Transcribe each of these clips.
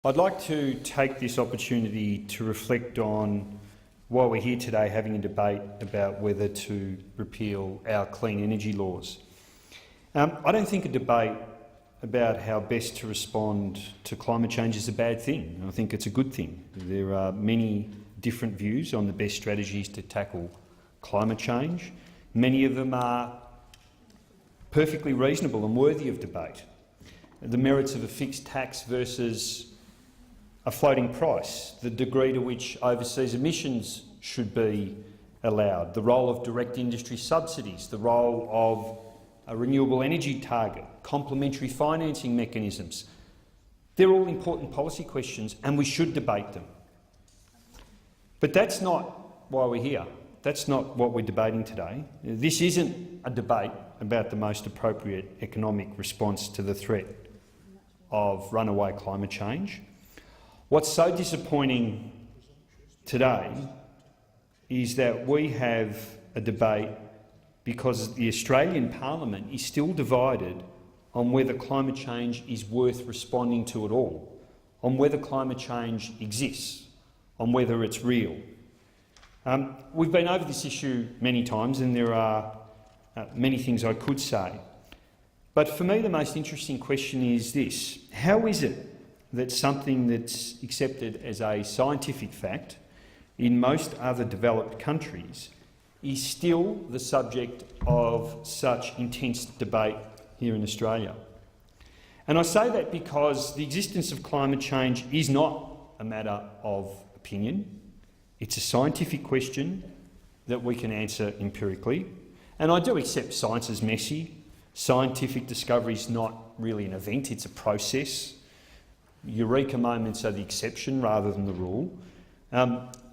I'd like to take this opportunity to reflect on why we're here today having a debate about whether to repeal our clean energy laws. I don't think a debate about how best to respond to climate change is a bad thing. I think it's a good thing. There are many different views on the best strategies to tackle climate change. Many of them are perfectly reasonable and worthy of debate. The merits of a fixed tax versus a floating price, the degree to which overseas emissions should be allowed, the role of direct industry subsidies, the role of a renewable energy target, complementary financing mechanisms. They're all important policy questions and we should debate them. But that's not why we're here. That's not what we're debating today. This isn't a debate about the most appropriate economic response to the threat of runaway climate change. What's so disappointing today is that we have a debate because the Australian Parliament is still divided on whether climate change is worth responding to at all, on whether climate change exists, on whether it's real. We've been over this issue many times and there are many things I could say. But for me the most interesting question is this: how is it that something that's accepted as a scientific fact in most other developed countries is still the subject of such intense debate here in Australia? And I say that because the existence of climate change is not a matter of opinion. It's a scientific question that we can answer empirically. And I do accept science is messy. Scientific discovery is not really an event, it's a process. Eureka moments are the exception rather than the rule.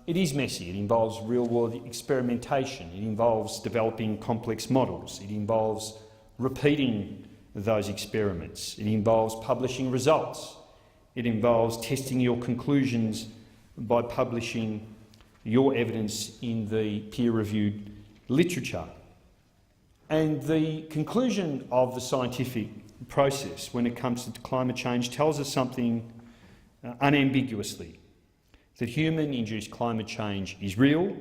It is messy. It involves real-world experimentation. It involves developing complex models. It involves repeating those experiments. It involves publishing results. It involves testing your conclusions by publishing your evidence in the peer-reviewed literature. And the conclusion of the scientific process when it comes to climate change tells us something unambiguously: that human-induced climate change is real,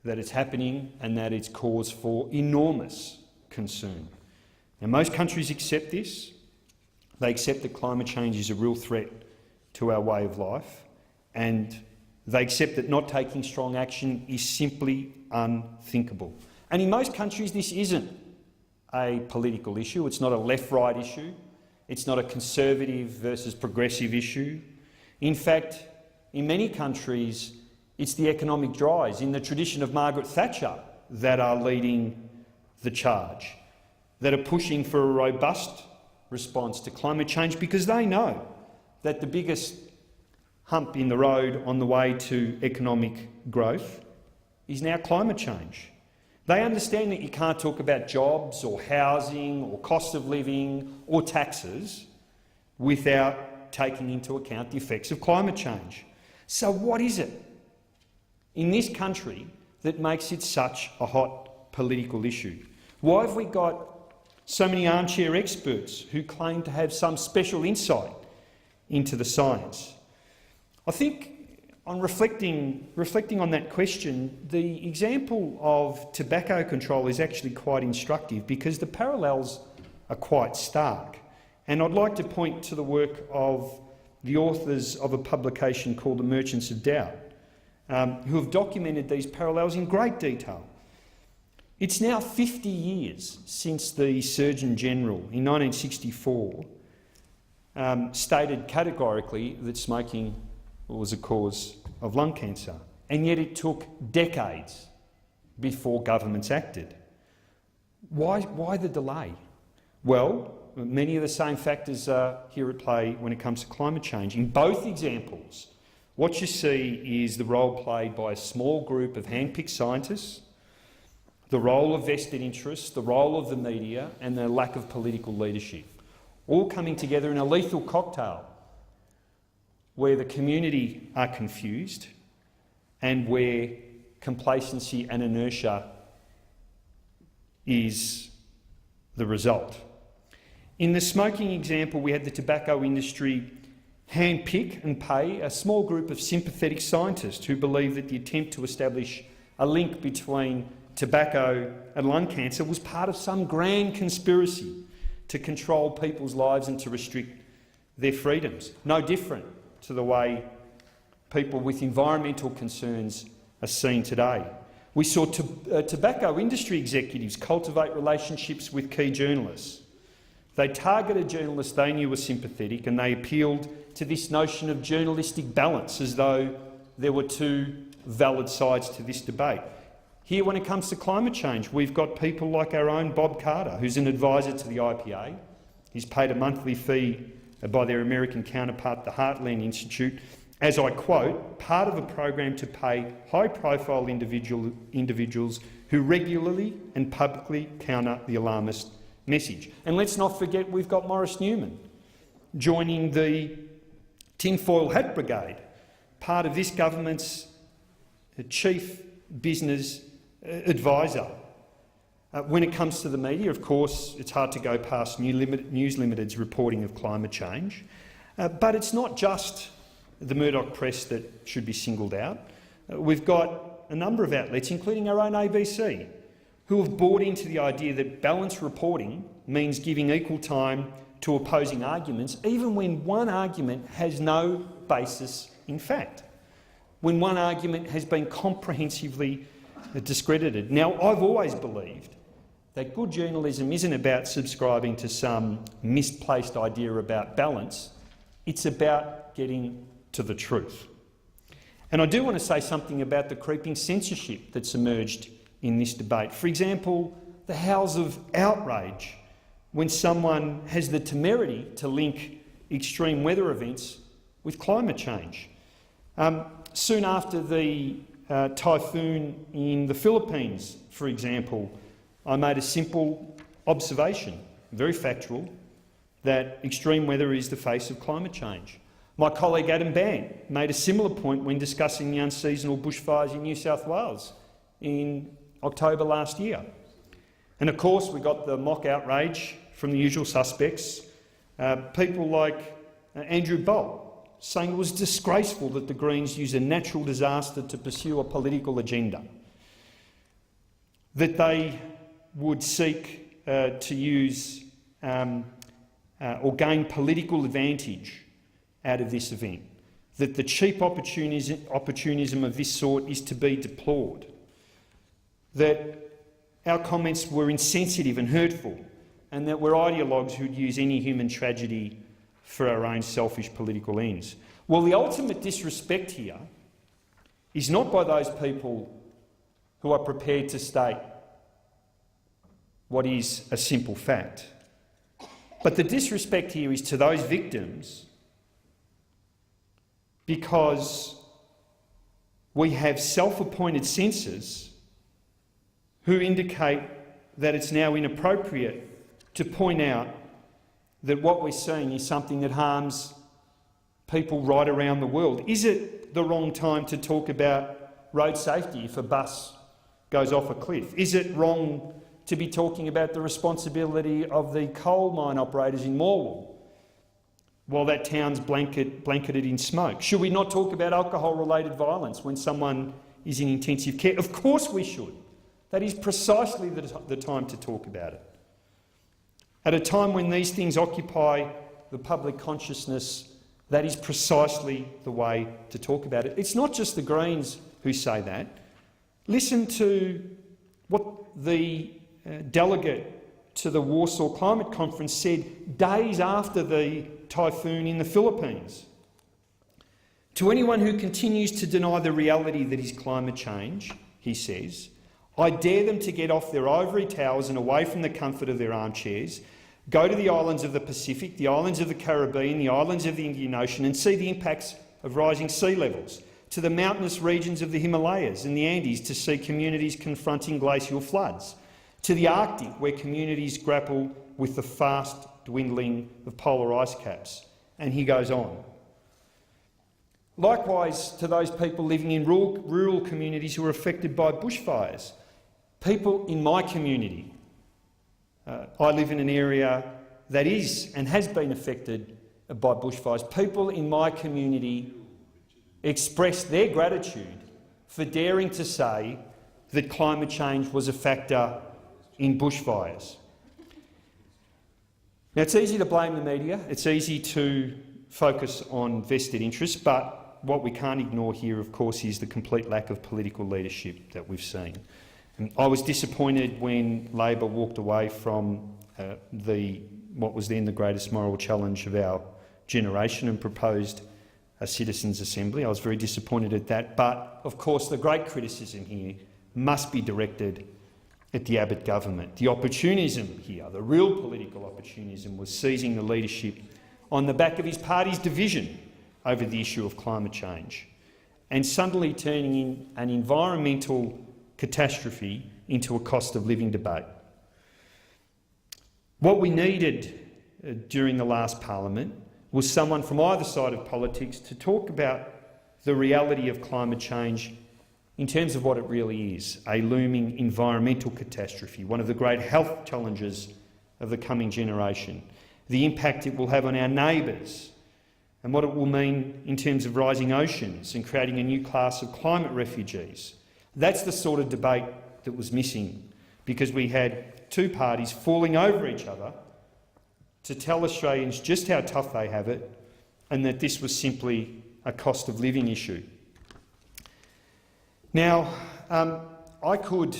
that it's happening and that it's cause for enormous concern. Now, most countries accept this. They accept that climate change is a real threat to our way of life, and they accept that not taking strong action is simply unthinkable. And in most countries this isn't a political issue. It's not a left-right issue. It's not a conservative versus progressive issue. In fact, in many countries, it's the economic drives in the tradition of Margaret Thatcher that are leading the charge, that are pushing for a robust response to climate change because they know that the biggest hump in the road on the way to economic growth is now climate change. They understand that you can't talk about jobs or housing or cost of living or taxes without taking into account the effects of climate change. So what is it in this country that makes it such a hot political issue? Why have we got so many armchair experts who claim to have some special insight into the science? I think on reflecting on that question, the example of tobacco control is actually quite instructive because the parallels are quite stark. And I'd like to point to the work of the authors of a publication called The Merchants of Doubt, who have documented these parallels in great detail. It's now 50 years since the Surgeon General in 1964 stated categorically that smoking was a cause of lung cancer, and yet it took decades before governments acted. Why the delay? Well, many of the same factors are here at play when it comes to climate change. In both examples, what you see is the role played by a small group of hand-picked scientists, the role of vested interests, the role of the media, and the lack of political leadership, all coming together in a lethal cocktail where the community are confused and where complacency and inertia is the result. In the smoking example, we had the tobacco industry handpick and pay a small group of sympathetic scientists who believe that the attempt to establish a link between tobacco and lung cancer was part of some grand conspiracy to control people's lives and to restrict their freedoms. No different to the way people with environmental concerns are seen today. We saw tobacco industry executives cultivate relationships with key journalists. They targeted journalists they knew were sympathetic, and they appealed to this notion of journalistic balance as though there were two valid sides to this debate. Here, when it comes to climate change, we've got people like our own Bob Carter, who's an advisor to the IPA. He's paid a monthly fee by their American counterpart, the Heartland Institute, as I quote, part of a program to pay high-profile individuals who regularly and publicly counter the alarmist message. And let's not forget we've got Maurice Newman joining the tinfoil hat brigade, part of this government's chief business advisor. When it comes to the media, of course, it's hard to go past News Limited's reporting of climate change. But it's not just the Murdoch press that should be singled out. We've got a number of outlets, including our own ABC, who have bought into the idea that balanced reporting means giving equal time to opposing arguments, even when one argument has no basis in fact, when one argument has been comprehensively discredited. Now, I've always believed that good journalism isn't about subscribing to some misplaced idea about balance, it's about getting to the truth. And I do want to say something about the creeping censorship that's emerged in this debate. For example, the howls of outrage when someone has the temerity to link extreme weather events with climate change. Soon after the typhoon in the Philippines, for example, I made a simple observation, very factual, that extreme weather is the face of climate change. My colleague Adam Band made a similar point when discussing the unseasonal bushfires in New South Wales in October last year. And of course we got the mock outrage from the usual suspects, people like Andrew Bolt saying it was disgraceful that the Greens use a natural disaster to pursue a political agenda, that they would seek to use or gain political advantage out of this event, that the cheap opportunism of this sort is to be deplored, that our comments were insensitive and hurtful, and that we're ideologues who'd use any human tragedy for our own selfish political ends. Well, the ultimate disrespect here is not by those people who are prepared to state what is a simple fact, but the disrespect here is to those victims, because we have self-appointed censors who indicate that it's now inappropriate to point out that what we're seeing is something that harms people right around the world. Is it the wrong time to talk about road safety if a bus goes off a cliff? Is it wrong to be talking about the responsibility of the coal mine operators in Morwell while that town's blanketed in smoke? Should we not talk about alcohol-related violence when someone is in intensive care? Of course we should. That is precisely the time to talk about it. At a time when these things occupy the public consciousness, that is precisely the way to talk about it. It's not just the Greens who say that. Listen to what the delegate to the Warsaw Climate Conference said days after the typhoon in the Philippines. To anyone who continues to deny the reality that is climate change, he says, I dare them to get off their ivory towers and away from the comfort of their armchairs, go to the islands of the Pacific, the islands of the Caribbean, the islands of the Indian Ocean, and see the impacts of rising sea levels, to the mountainous regions of the Himalayas and the Andes to see communities confronting glacial floods, to the Arctic where communities grapple with the fast dwindling of polar ice caps. And he goes on. Likewise, to those people living in rural communities who are affected by bushfires. People in my community, I live in an area that is and has been affected by bushfires. People in my community expressed their gratitude for daring to say that climate change was a factor in bushfires. Now, it's easy to blame the media, it's easy to focus on vested interests, but what we can't ignore here, of course, is the complete lack of political leadership that we've seen. And I was disappointed when Labor walked away from what was then the greatest moral challenge of our generation and proposed a citizens' assembly. I was very disappointed at that, but of course the great criticism here must be directed at the Abbott government. The opportunism here, the real political opportunism, was seizing the leadership on the back of his party's division over the issue of climate change and suddenly turning in an environmental catastrophe into a cost of living debate. What we needed during the last parliament was someone from either side of politics to talk about the reality of climate change in terms of what it really is, a looming environmental catastrophe, one of the great health challenges of the coming generation, the impact it will have on our neighbours, and what it will mean in terms of rising oceans and creating a new class of climate refugees. That's the sort of debate that was missing, because we had two parties falling over each other to tell Australians just how tough they have it and that this was simply a cost of living issue. Now, I could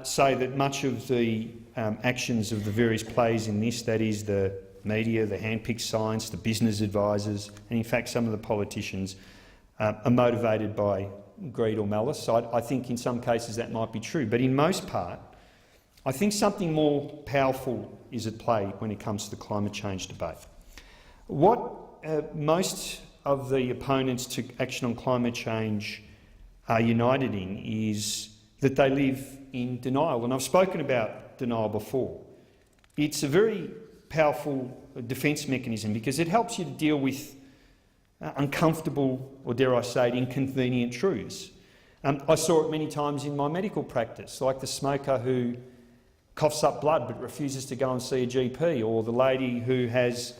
say that much of the actions of the various players in this, that is the media, the hand-picked science, the business advisors, and in fact some of the politicians, are motivated by greed or malice. I think in some cases that might be true, but in most part, I think something more powerful is at play when it comes to the climate change debate. What most of the opponents to action on climate change are united in is that they live in denial, and I've spoken about denial before. It's a very powerful defence mechanism because it helps you to deal with uncomfortable, or dare I say it, inconvenient truths. I saw it many times in my medical practice, like the smoker who coughs up blood but refuses to go and see a GP, or the lady who has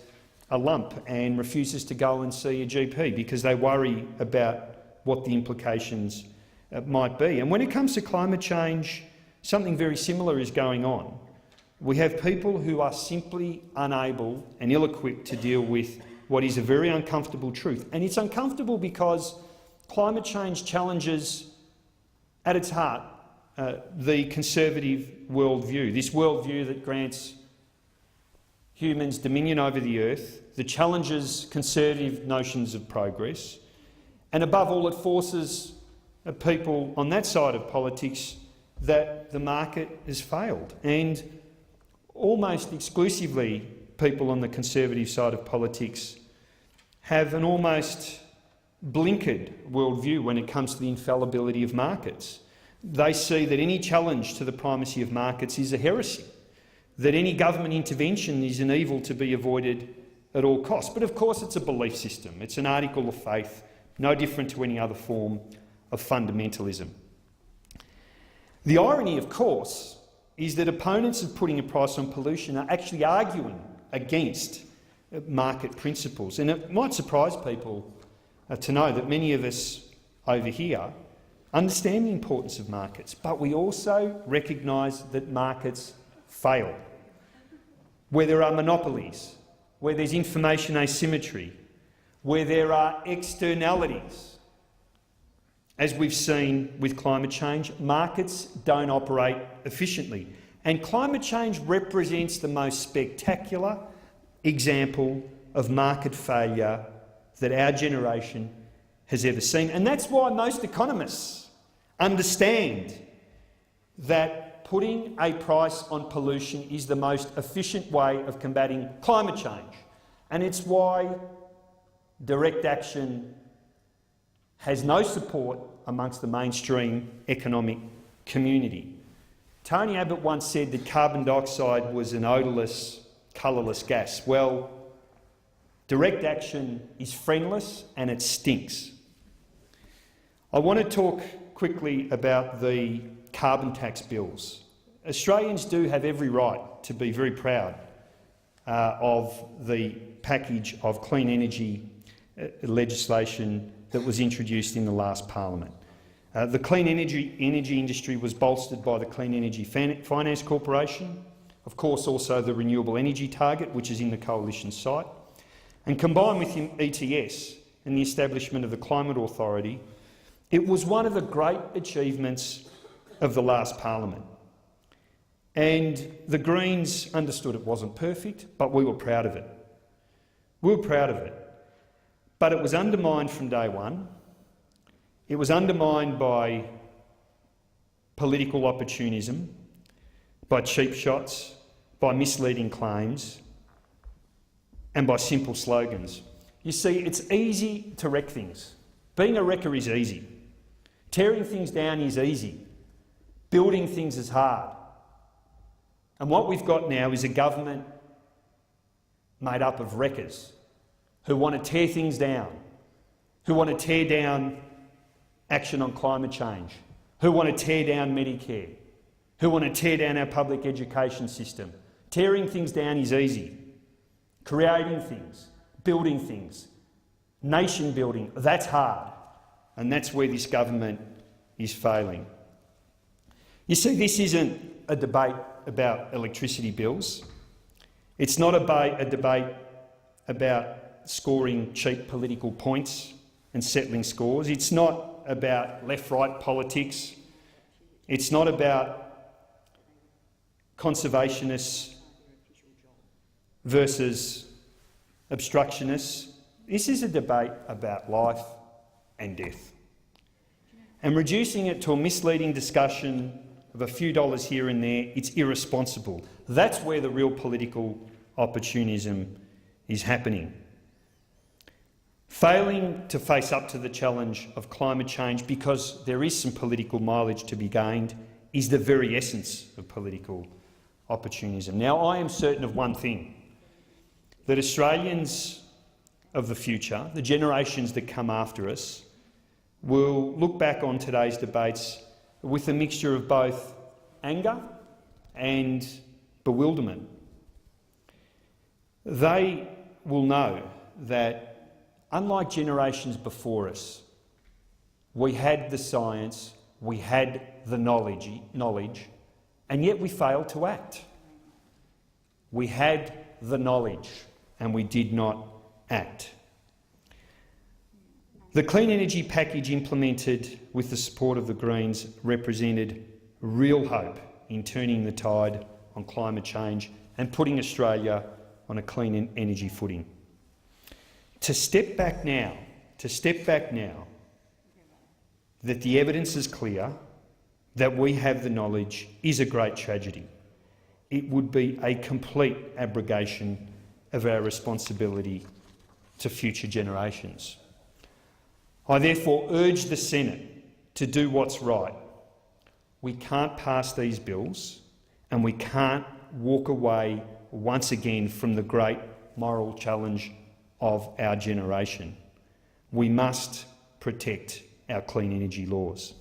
a lump and refuses to go and see a GP because they worry about what the implications might be. And when it comes to climate change, something very similar is going on. We have people who are simply unable and ill-equipped to deal with what is a very uncomfortable truth. And it's uncomfortable because climate change challenges, at its heart, the conservative worldview, this worldview that grants humans dominion over the earth, that challenges conservative notions of progress, and above all it forces people on that side of politics that the market has failed. And almost exclusively people on the conservative side of politics have an almost blinkered worldview when it comes to the infallibility of markets. They see that any challenge to the primacy of markets is a heresy, that any government intervention is an evil to be avoided at all costs. But of course it's a belief system, it's an article of faith, no different to any other form of fundamentalism. The irony, of course, is that opponents of putting a price on pollution are actually arguing against market principles. And it might surprise people to know that many of us over here understand the importance of markets, but we also recognise that markets fail. Where there are monopolies, where there's information asymmetry, where there are externalities, as we've seen with climate change, markets don't operate efficiently. And climate change represents the most spectacular example of market failure that our generation has ever seen. And that's why most economists understand that putting a price on pollution is the most efficient way of combating climate change. And it's why direct action has no support amongst the mainstream economic community. Tony Abbott once said that carbon dioxide was an odourless, colourless gas. Well, direct action is friendless and it stinks. I want to talk quickly about the carbon tax bills. Australians do have every right to be very proud of the package of clean energy legislation that was introduced in the last parliament. The clean energy industry was bolstered by the Clean Energy Finance Corporation, of course also the Renewable Energy Target, which is in the coalition site, and combined with ETS and the establishment of the Climate Authority, it was one of the great achievements of the last parliament. And the Greens understood it wasn't perfect, but we were proud of it. We were proud of it. But it was undermined from day one. It was undermined by political opportunism, by cheap shots, by misleading claims, and by simple slogans. You see, it's easy to wreck things. Being a wrecker is easy. Tearing things down is easy. Building things is hard. And what we've got now is a government made up of wreckers who want to tear things down, who want to tear down action on climate change, who want to tear down Medicare, who want to tear down our public education system. Tearing things down is easy. Creating things, building things, nation building, that's hard. And that's where this government is failing. You see, this isn't a debate about electricity bills. It's not a debate about scoring cheap political points and settling scores. It's not about left-right politics. It's not about conservationists versus obstructionists. This is a debate about life and death. And reducing it to a misleading discussion of a few dollars here and there, it's irresponsible. That's where the real political opportunism is happening. Failing to face up to the challenge of climate change because there is some political mileage to be gained is the very essence of political opportunism. Now, I am certain of one thing, that Australians of the future, the generations that come after us, will look back on today's debates with a mixture of both anger and bewilderment. They will know that, unlike generations before us, we had the science, we had the knowledge, and yet we failed to act. We had the knowledge and we did not act. The clean energy package implemented with the support of the Greens represented real hope in turning the tide on climate change and putting Australia on a clean energy footing. To step back now, that the evidence is clear, that we have the knowledge, is a great tragedy. It would be a complete abrogation of our responsibility to future generations. I therefore urge the Senate to do what's right. We can't pass these bills and we can't walk away once again from the great moral challenge of our generation. We must protect our clean energy laws.